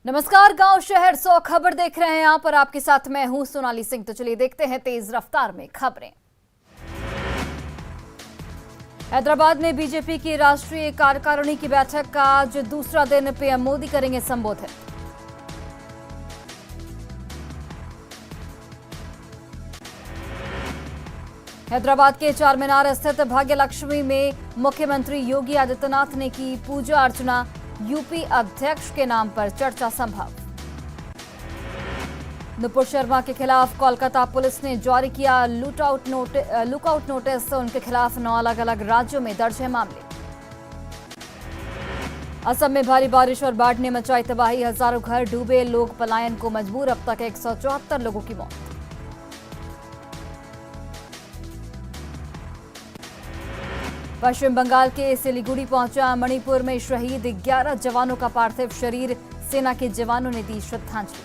नमस्कार, गांव शहर 100 खबर देख रहे हैं आप और आपके साथ मैं हूं सोनाली सिंह। तो चलिए देखते हैं तेज रफ्तार में खबरें। हैदराबाद में बीजेपी की राष्ट्रीय कार्यकारिणी की बैठक का आज दूसरा दिन पीएम मोदी करेंगे संबोधित। हैदराबाद के चारमीनार स्थित भाग्यलक्ष्मी में मुख्यमंत्री योगी आदित्यनाथ ने की पूजा अर्चना। यूपी अध्यक्ष के नाम पर चर्चा संभव। नुपुर शर्मा के खिलाफ कोलकाता पुलिस ने जारी किया लुकआउट नोटिस। उनके खिलाफ 9 अलग अलग राज्यों में दर्ज है मामले। असम में भारी बारिश और बाढ़ ने मचाई तबाही। हजारों घर डूबे, लोग पलायन को मजबूर। अब तक 174 लोगों की मौत। पश्चिम बंगाल के सिलीगुड़ी पहुंचा मणिपुर में शहीद 11 जवानों का पार्थिव शरीर। सेना के जवानों ने दी श्रद्धांजलि।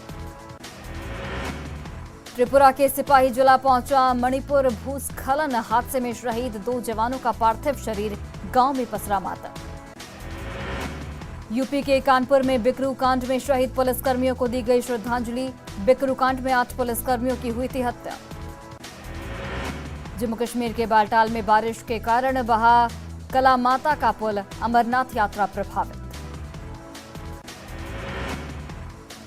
त्रिपुरा के सिपाही जिला पहुंचा मणिपुर भूस्खलन हादसे में शहीद 2 जवानों का पार्थिव शरीर। गांव में पसरा मातम। यूपी के कानपुर में बिकरू कांड में शहीद पुलिसकर्मियों को दी गई श्रद्धांजलि। बिकरू कांड में 8 पुलिसकर्मियों की हुई थी हत्या। जम्मू कश्मीर के बालटाल में बारिश के कारण बहा कला माता का पुल। अमरनाथ यात्रा प्रभावित।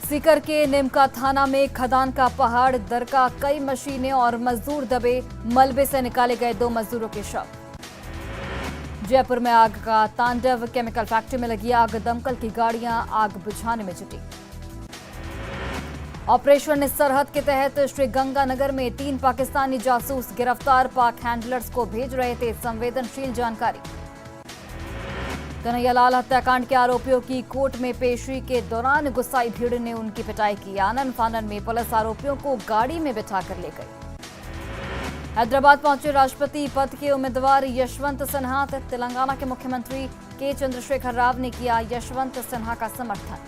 सीकर के निमका थाना में खदान का पहाड़ दरका। कई मशीनें और मजदूर दबे। मलबे से निकाले गए 2 मजदूरों के शव। जयपुर में आग का तांडव। केमिकल फैक्ट्री में लगी आग। दमकल की गाड़ियां आग बुझाने में जुटी। ऑपरेशन सरहद के तहत श्रीगंगानगर में 3 पाकिस्तानी जासूस गिरफ्तार। पाक हैंडलर्स को भेज रहे थे संवेदनशील जानकारी। कन्हैयालाल हत्याकांड के आरोपियों की कोर्ट में पेशी के दौरान गुस्साई भीड़ ने उनकी पिटाई की। आनन फानन में पुलिस आरोपियों को गाड़ी में बिठाकर ले गई। हैदराबाद पहुंचे राष्ट्रपति पद के उम्मीदवार यशवंत सिन्हा। तेलंगाना के मुख्यमंत्री के चंद्रशेखर राव ने किया यशवंत सिन्हा का समर्थन।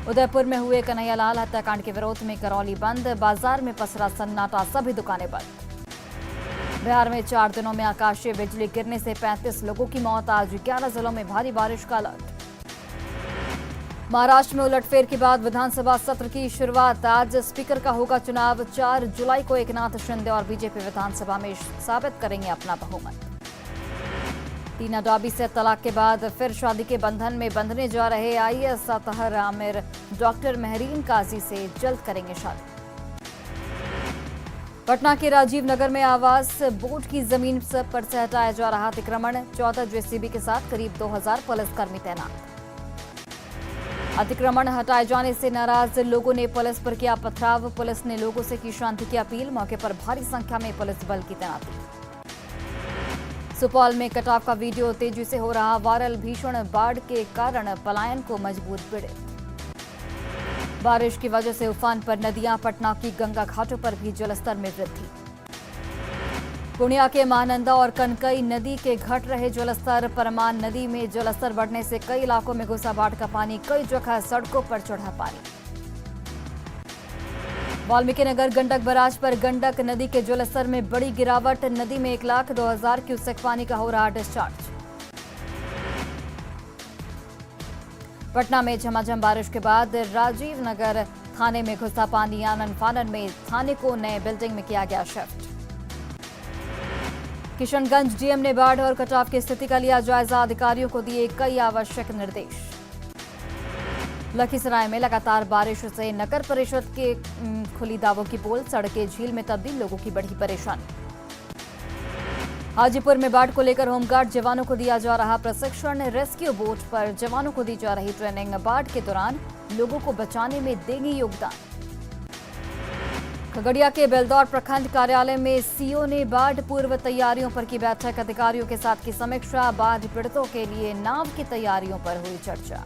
उदयपुर में हुए कन्हैयालाल हत्याकांड के विरोध में करौली बंद। बाजार में पसरा सन्नाटा, सभी दुकानें बंद। बिहार में 4 दिनों में आकाशीय बिजली गिरने से 35 लोगों की मौत। आज 11 जिलों में भारी बारिश का अलर्ट। महाराष्ट्र में उलटफेर के बाद विधानसभा सत्र की शुरुआत। आज स्पीकर का होगा चुनाव। 4 जुलाई को एकनाथ शिंदे और बीजेपी विधानसभा में साबित करेंगे अपना बहुमत। टीना डॉबी से तलाक के बाद फिर शादी के बंधन में बंधने जा रहे आईएएस अतहर आमिर डॉक्टर महरीन काजी से जल्द करेंगे शादी। पटना के राजीव नगर में आवास बोर्ड की जमीन पर से हटाया जा रहा अतिक्रमण। 14 जेसीबी के साथ करीब 2000 पुलिसकर्मी तैनात। अतिक्रमण हटाए जाने से नाराज लोगों ने पुलिस पर किया पथराव। पुलिस ने लोगों से की शांति की अपील। मौके पर भारी संख्या में पुलिस बल की तैनाती। सुपौल में कटाव का वीडियो तेजी से हो रहा वायरल। भीषण बाढ़ के कारण पलायन को मजबूर पीड़ित। बारिश की वजह से उफान पर नदियां। पटना की गंगा घाटों पर भी जलस्तर में वृद्धि। पूर्णिया के महानंदा और कनकई नदी के घट रहे जलस्तर। परमान नदी में जलस्तर बढ़ने से कई इलाकों में घुसा बाढ़ का पानी। कई जगह सड़कों पर चढ़ा पानी। वाल्मीकिनगर गंडक बराज पर गंडक नदी के जलस्तर में बड़ी गिरावट। नदी में 1,02,000 क्यूसेक पानी का हो रहा डिस्चार्ज। पटना में झमाझम बारिश के बाद राजीव नगर थाने में घुसा पानी। आनन फानन में थाने को नए बिल्डिंग में किया गया शिफ्ट। किशनगंज डीएम ने बाढ़ और कटाव की स्थिति का लिया जायजा। अधिकारियों को दिए कई आवश्यक निर्देश। लखीसराय में लगातार बारिश से नगर परिषद के खुली दावों की पोल। सड़कें झील में तब्दील, लोगों की बढ़ी परेशानी। हाजीपुर में बाढ़ को लेकर होमगार्ड जवानों को दिया जा रहा प्रशिक्षण। रेस्क्यू बोट पर जवानों को दी जा रही ट्रेनिंग। बाढ़ के दौरान लोगों को बचाने में देंगे योगदान। खगड़िया के बेलदौर प्रखंड कार्यालय में सीओ ने बाढ़ पूर्व तैयारियों पर की बैठक। अधिकारियों के साथ की समीक्षा। बाढ़ पीड़ितों के लिए नाव की तैयारियों पर हुई चर्चा।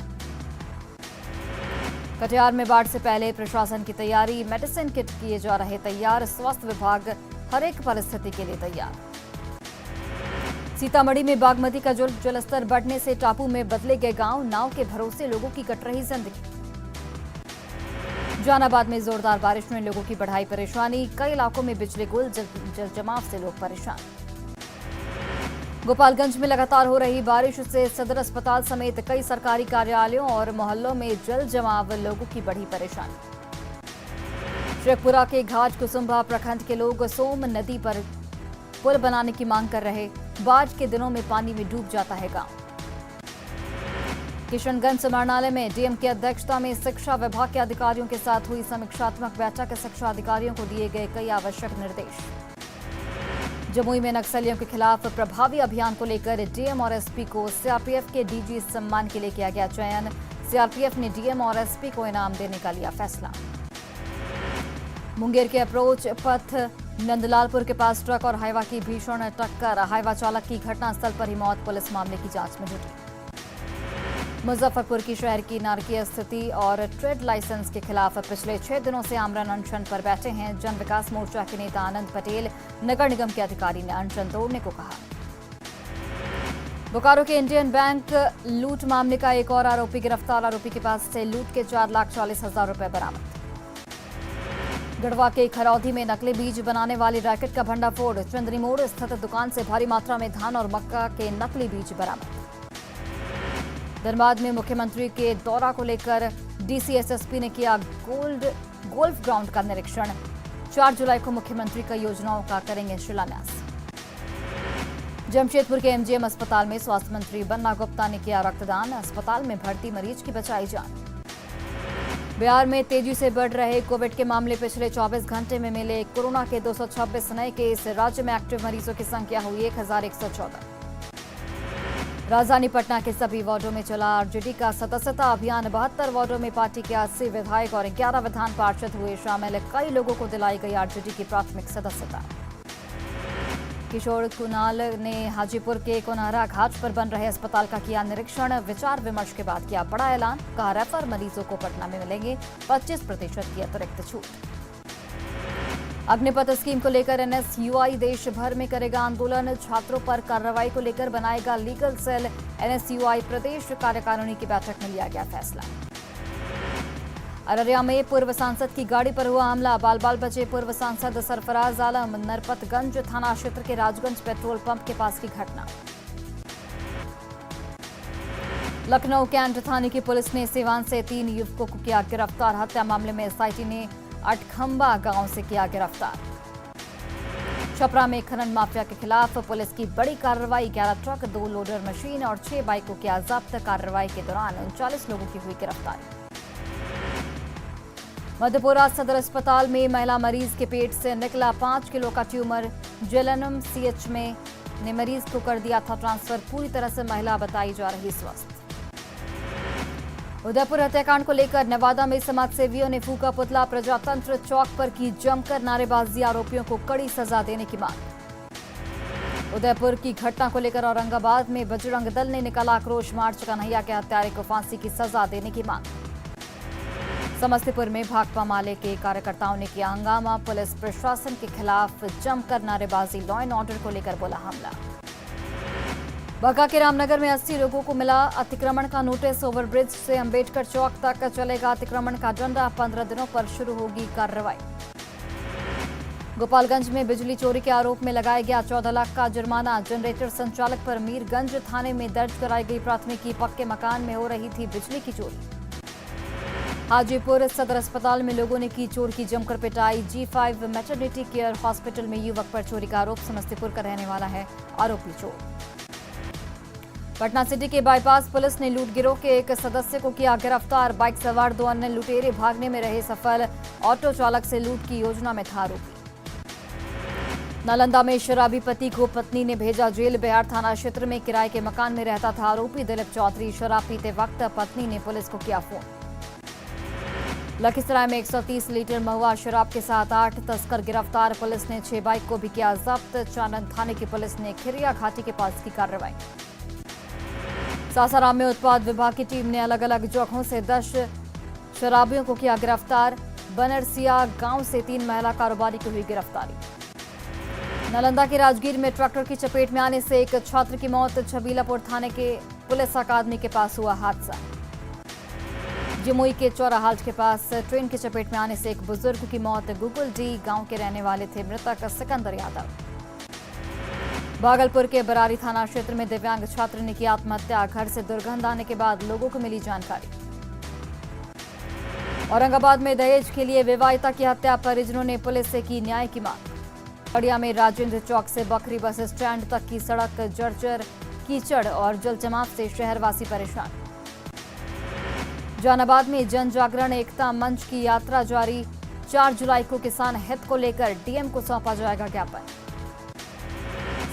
कटिहार में बाढ़ से पहले प्रशासन की तैयारी। मेडिसिन किट किए जा रहे तैयार। स्वास्थ्य विभाग हर एक परिस्थिति के लिए तैयार। सीतामढ़ी में बागमती का जलस्तर बढ़ने से टापू में बदले गए गांव। नाव के भरोसे लोगों की कट रही जिंदगी। जहानाबाद में जोरदार बारिश में लोगों की बढ़ाई परेशानी। कई इलाकों में बिजली गुल। जल जमाव से लोग परेशान। गोपालगंज में लगातार हो रही बारिश से सदर अस्पताल समेत कई सरकारी कार्यालयों और मोहल्लों में जल जमाव, लोगों की बढ़ी परेशानी। शेखपुरा के घाट कुसुम्भा प्रखंड के लोग सोम नदी पर पुल बनाने की मांग कर रहे। बाढ़ के दिनों में पानी में डूब जाता है गांव। किशनगंज समाहरणालय में डीएम की अध्यक्षता में शिक्षा विभाग के अधिकारियों के साथ हुई समीक्षात्मक बैठक। शिक्षा अधिकारियों को दिए गए कई आवश्यक निर्देश। जमुई में नक्सलियों के खिलाफ प्रभावी अभियान को लेकर डीएम और एसपी को सीआरपीएफ के डीजी सम्मान के लिए किया गया चयन। सीआरपीएफ ने डीएम और एसपी को इनाम देने का लिया फैसला। मुंगेर के अप्रोच पथ नंदलालपुर के पास ट्रक और हाइवा की भीषण टक्कर, हाइवा चालक की घटनास्थल पर ही मौत, पुलिस मामले की जांच में जुटी। मुजफ्फरपुर की शहर की नारकीय स्थिति और ट्रेड लाइसेंस के खिलाफ पिछले 6 दिनों से आमरण अनशन पर बैठे हैं जन विकास मोर्चा के नेता आनंद पटेल। नगर निगम के अधिकारी ने अनशन तोड़ने को कहा। बोकारो के इंडियन बैंक लूट मामले का एक और आरोपी गिरफ्तार। आरोपी के पास से लूट के 4,40,000 रुपए बरामद। गढ़वा के खरौधी में नकली बीज बनाने वाली रैकेट का भंडाफोड़। चंदनी मोड़ स्थित दुकान से भारी मात्रा में धान और मक्का के नकली बीज बरामद। धनबाद में मुख्यमंत्री के दौरा को लेकर डीसी एसएसपी ने किया गोल्फ ग्राउंड का निरीक्षण। 4 जुलाई को मुख्यमंत्री कई योजनाओं का करेंगे शिलान्यास। जमशेदपुर के एमजीएम अस्पताल में स्वास्थ्य मंत्री बन्ना गुप्ता ने किया रक्तदान। अस्पताल में भर्ती मरीज की बचाई जान। बिहार में तेजी से बढ़ रहे कोविड के मामले। पिछले 24 घंटे में मिले कोरोना के 226 नए केस। राज्य में एक्टिव मरीजों की संख्या हुई 1114। राजधानी पटना के सभी वार्डों में चला आरजेडी का सदस्यता अभियान। 72 वार्डों में पार्टी के 80 विधायक और 11 विधान पार्षद हुए शामिल। कई लोगों को दिलाई गई आरजेडी की प्राथमिक सदस्यता। किशोर कुणाल ने हाजीपुर के कोनहरा घाट पर बन रहे अस्पताल का किया निरीक्षण। विचार विमर्श के बाद किया बड़ा ऐलान। कहा रेफर मरीजों को पटना में मिलेंगे 25% की अतिरिक्त छूट। अग्निपथ स्कीम को लेकर एनएसयूआई देश भर में करेगा आंदोलन। छात्रों पर कार्रवाई को लेकर बनाएगा लीगल सेल। एनएसयूआई प्रदेश कार्यकारिणी की बैठक में लिया गया फैसला। अररिया में पूर्व सांसद की गाड़ी पर हुआ हमला। बाल बाल बचे पूर्व सांसद सरफराज आलम। नरपतगंज थाना क्षेत्र के राजगंज पेट्रोल पंप के पास की घटना। लखनऊ कैंट थाने की पुलिस ने सीवान से 3 युवकों को किया गिरफ्तार। हत्या मामले में एसआईटी ने अटखंबा गांव से किया गिरफ्तार। छपरा में खनन माफिया के खिलाफ पुलिस की बड़ी कार्रवाई। 11 ट्रक, 2 लोडर मशीन और 6 बाइकों किया जब्त। कार्रवाई के दौरान 39 लोगों की हुई गिरफ्तारी। मधेपुरा सदर अस्पताल में महिला मरीज के पेट से निकला 5 किलो का ट्यूमर। जेएलएनएमसीएच में ने मरीज को कर दिया था ट्रांसफर। पूरी तरह से महिला बताई जा रही स्वस्थ। उदयपुर हत्याकांड को लेकर नवादा में समाजसेवियों ने फूका पुतला। प्रजातंत्र चौक पर की जमकर नारेबाजी। आरोपियों को कड़ी सजा देने की मांग। उदयपुर की घटना को लेकर औरंगाबाद में बजरंग दल ने निकाला आक्रोश मार्च। कन्हैया के हत्यारे को फांसी की सजा देने की मांग। समस्तीपुर में भाकपा माले के कार्यकर्ताओं ने किया हंगामा। पुलिस प्रशासन के खिलाफ जमकर नारेबाजी। लॉ एंड ऑर्डर को लेकर बोला हमला। बांका के रामनगर में 80 लोगों को मिला अतिक्रमण का नोटिस। ओवरब्रिज से अंबेडकर चौक तक चलेगा अतिक्रमण का डंडा। 15 दिनों पर शुरू होगी कार्रवाई। गोपालगंज में बिजली चोरी के आरोप में लगाया गया 14 लाख का जुर्माना। जनरेटर संचालक पर मीरगंज थाने में दर्ज कराई गई प्राथमिकी। पक्के मकान में हो रही थी बिजली की चोरी। हाजीपुर सदर अस्पताल में लोगों ने की चोर की जमकर पिटाई। G5 मैटरनिटी केयर हॉस्पिटल में युवक पर चोरी का आरोप। समस्तीपुर का रहने वाला है आरोपी चोर। पटना सिटी के बाईपास पुलिस ने लूट गिरोह के एक सदस्य को किया गिरफ्तार। बाइक सवार 2 अन्य लुटेरे भागने में रहे सफल। ऑटो चालक से लूट की योजना में था आरोपी। नालंदा में शराबी पति को पत्नी ने भेजा जेल। बिहार थाना क्षेत्र में किराए के मकान में रहता था आरोपी दिलीप चौधरी। शराब पीते वक्त पत्नी ने पुलिस को किया फोन। लखीसराय में 130 लीटर महुआ शराब के साथ 8 तस्कर गिरफ्तार। पुलिस ने 6 बाइक को भी किया जब्त। चानन थाने की पुलिस ने खिरिया घाटी के पास की कार्रवाई। सासाराम में उत्पाद विभाग की टीम ने अलग अलग जगहों से 10 शराबियों को किया गिरफ्तार। बनरसिया गांव से 3 महिला कारोबारी को हुई गिरफ्तारी। नालंदा के राजगीर में ट्रैक्टर की चपेट में आने से एक छात्र की मौत। छबीलापुर थाने के पुलिस अकादमी के पास हुआ हादसा। जमुई के चौराहाट के पास ट्रेन की चपेट में आने से एक बुजुर्ग की मौत। गुगल डी गांव के रहने वाले थे मृतक सिकंदर यादव। भागलपुर के बरारी थाना क्षेत्र में दिव्यांग छात्र ने की आत्महत्या। घर से दुर्गंध आने के बाद लोगों को मिली जानकारी। औरंगाबाद में दहेज के लिए विवाहिता की हत्या, परिजनों ने पुलिस से की न्याय की मांग। खगड़िया में राजेंद्र चौक से बकरी बस स्टैंड तक की सड़क जर्जर, कीचड़ और जल जमाव से शहरवासी परेशान। जहानाबाद में जन जागरण एकता मंच की यात्रा जारी। 4 जुलाई को किसान हित को लेकर डीएम को सौंपा जाएगा ज्ञापन।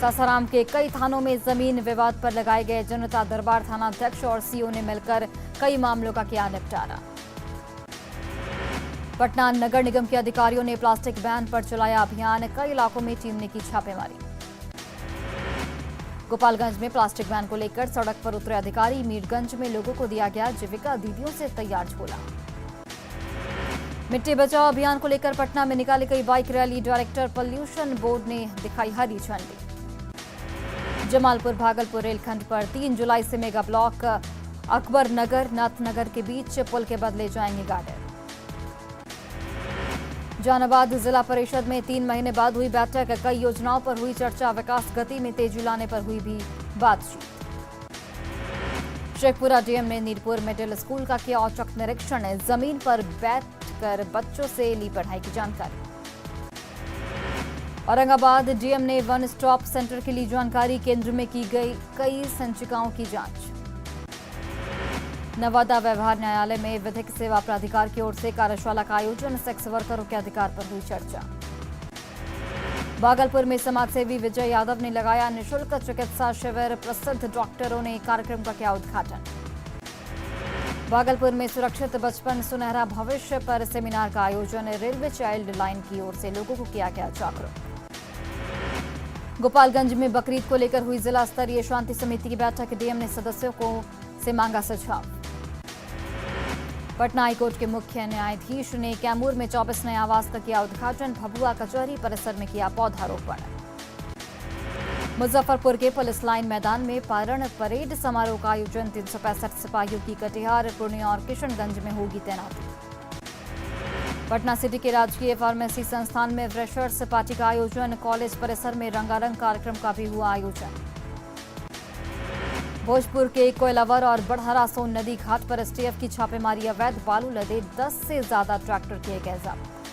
सासाराम के कई थानों में जमीन विवाद पर लगाए गए जनता दरबार। थानाध्यक्ष और सीओ ने मिलकर कई मामलों का किया निपटारा। पटना नगर निगम के अधिकारियों ने प्लास्टिक बैन पर चलाया अभियान। कई इलाकों में टीम ने की छापेमारी। गोपालगंज में प्लास्टिक बैन को लेकर सड़क पर उतरे अधिकारी। मीरगंज में लोगों को दिया गया जीविका दीदियों से तैयार झोला। मिट्टी बचाओ अभियान को लेकर पटना में निकाली गई bike rally. Director pollution board ने दिखाई हरी झंडी। जमालपुर भागलपुर रेलखंड पर 3 जुलाई से मेगा ब्लॉक। अकबर नगर नाथनगर के बीच पुल के बदले जाएंगे गार्डर। जहानाबाद जिला परिषद में 3 महीने बाद हुई बैठक। कई योजनाओं पर हुई चर्चा। विकास गति में तेजी लाने पर हुई भी बातचीत। शेखपुरा डीएम ने नीरपुर मिडिल स्कूल का किया औचक निरीक्षण। जमीन पर बैठकर बच्चों से ली पढ़ाई की जानकारी। औरंगाबाद डीएम ने वन स्टॉप सेंटर के लिए जानकारी। केंद्र में की गई कई संचिकाओं की जांच। नवादा व्यवहार न्यायालय में विधिक सेवा प्राधिकार की ओर से कार्यशाला का आयोजन। सेक्स वर्करों के अधिकार पर हुई चर्चा। भागलपुर में समाजसेवी विजय यादव ने लगाया निःशुल्क चिकित्सा शिविर। प्रसिद्ध डॉक्टरों ने कार्यक्रम का किया उद्घाटन। भागलपुर में सुरक्षित बचपन सुनहरा भविष्य पर सेमिनार का आयोजन। रेलवे चाइल्ड लाइन की ओर से लोगों को किया गया जागरूक। गोपालगंज में बकरीद को लेकर हुई जिला स्तरीय शांति समिति की बैठक। डीएम ने सदस्यों को से मांगा सुझाव। पटना हाईकोर्ट के मुख्य न्यायाधीश ने कैमूर में 24 नए आवास का किया उद्घाटन। भभुआ कचहरी परिसर में किया पौधारोपण। मुजफ्फरपुर के पुलिस लाइन मैदान में पारण परेड समारोह का आयोजन। 365 सिपाहियों की कटिहार, पूर्णिया और किशनगंज में होगी तैनाती। पटना सिटी के राजकीय फार्मेसी संस्थान में फ्रेशर्स पार्टी का आयोजन। कॉलेज परिसर में रंगारंग कार्यक्रम का भी हुआ आयोजन। भोजपुर के कोयलावर और बढ़हरा सोन नदी घाट पर एसटीएफ की छापेमारी। अवैध बालू लदे 10 से ज्यादा ट्रैक्टर किए गए जब्त।